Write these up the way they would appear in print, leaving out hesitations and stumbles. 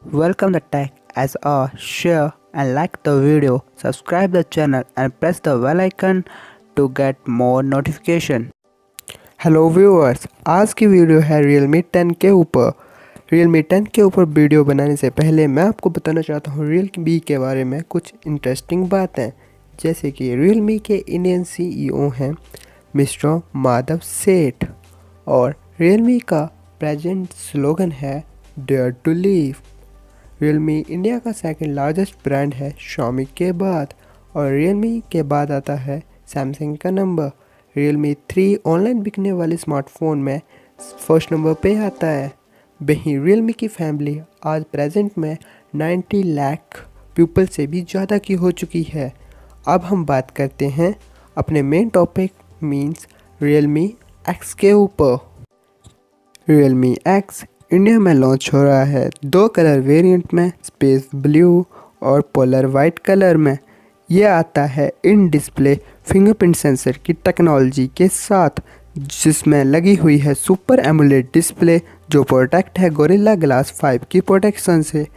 Welcome the tech as a share and like the video, subscribe the channel and press the bell icon to get more notification. Hello viewers, आज की video है Realme 10 के ऊपर। Realme 10 के ऊपर video बनाने से पहले मैं आपको बताना चाहता हूँ Realme के बारे में कुछ इंटरेस्टिंग बातें, जैसे कि Realme के इंडियन CEO हैं मिस्टर माधव सेठ और Realme का प्रेजेंट स्लोगन है dare to leap. Realme India का सेकंड लार्जेस्ट ब्रांड है Xiaomi के बाद और Realme के बाद आता है सैमसंग का नंबर। Realme 3 ऑनलाइन बिकने वाले स्मार्टफोन में फर्स्ट नंबर पे आता है। वहीं Realme की फैमिली आज प्रेजेंट में 90 लाख पीपल से भी ज़्यादा की हो चुकी है। अब हम बात करते हैं अपने main topic means Realme X के ऊपर। Realme X इंडिया में लॉन्च हो रहा है दो कलर वेरिएंट में, स्पेस ब्लू और पोलर वाइट कलर में। यह आता है इन डिस्प्ले फिंगरप्रिंट सेंसर की टेक्नोलॉजी के साथ, जिसमें लगी हुई है सुपर एमोलेड डिस्प्ले जो प्रोटेक्ट है गोरिल्ला ग्लास 5 की प्रोटेक्शन से,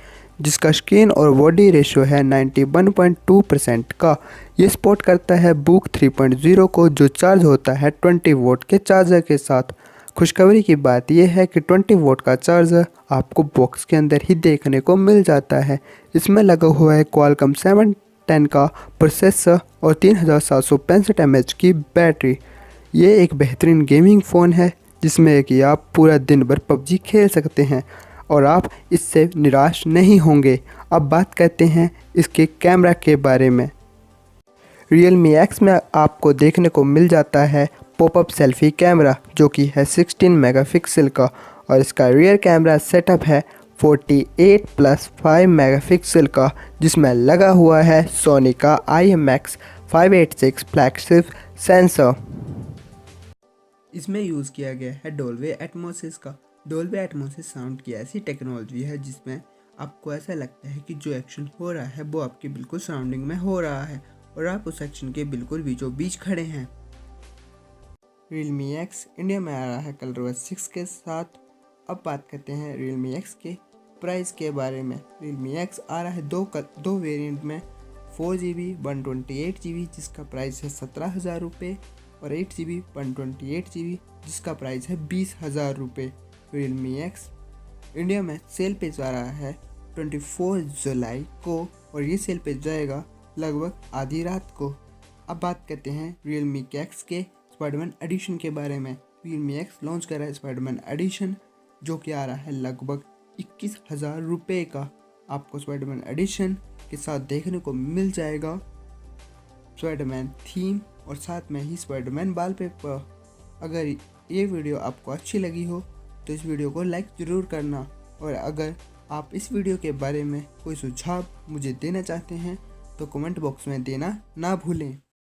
जिसका स्क्रीन और बॉडी रेशियो है 91.2% का। ये सपोर्ट करता है बुक 3.0 को, जो चार्ज होता है 20 वोट के चार्जर के साथ। खुशखबरी की बात यह है कि 20 वोट का चार्जर आपको बॉक्स के अंदर ही देखने को मिल जाता है। इसमें लगा हुआ है Qualcomm 710 का प्रोसेसर और 3765 mAh की बैटरी। ये एक बेहतरीन गेमिंग फ़ोन है जिसमें कि आप पूरा दिन भर PUBG खेल सकते हैं और आप इससे निराश नहीं होंगे। अब बात करते हैं इसके कैमरा के बारे में। Realme X में आपको देखने को मिल जाता है पॉपअप सेल्फी कैमरा जो कि है 16 मेगापिक्सल का, और इसका रियर कैमरा सेटअप है 48+5 मेगापिक्सल का, जिसमें लगा हुआ है सोनी का IMX 586 फ्लैगशिप सेंसर। इसमें यूज़ किया गया है डोल्बी एटमॉस का। डोल्बी एटमॉस साउंड की ऐसी टेक्नोलॉजी है जिसमें आपको ऐसा लगता है कि जो एक्शन हो रहा है वो आपके बिल्कुल सराउंडिंग में हो रहा है और आप उस एक्शन के बिल्कुल बीचों बीच खड़े हैं। Realme X इंडिया में आ रहा है ColorOS 6 के साथ। अब बात करते हैं Realme X के प्राइस के बारे में। Realme X आ रहा है दो वेरिएंट में, 4GB 128GB जिसका प्राइस है 17,000 रुपये और 8GB 128GB जिसका प्राइस है 20,000 रुपये। Realme X इंडिया में सेल पे जा रहा है 24 जुलाई को और ये सेल पे जाएगा लगभग आधी रात को। अब बात करते हैं Realme X के स्पाइडरमैन एडिशन के बारे में। Realme X लॉन्च कर रहा है स्पाइडरमैन एडिशन जो कि आ रहा है लगभग 21,000 रुपये का। आपको स्पाइडरमैन एडिशन के साथ देखने को मिल जाएगा स्पाइडरमैन थीम और साथ में ही स्पाइडरमैन वॉलपेपर। अगर ये वीडियो आपको अच्छी लगी हो तो इस वीडियो को लाइक ज़रूर करना, और अगर आप इस वीडियो के बारे में कोई सुझाव मुझे देना चाहते हैं तो कमेंट बॉक्स में देना ना भूलें।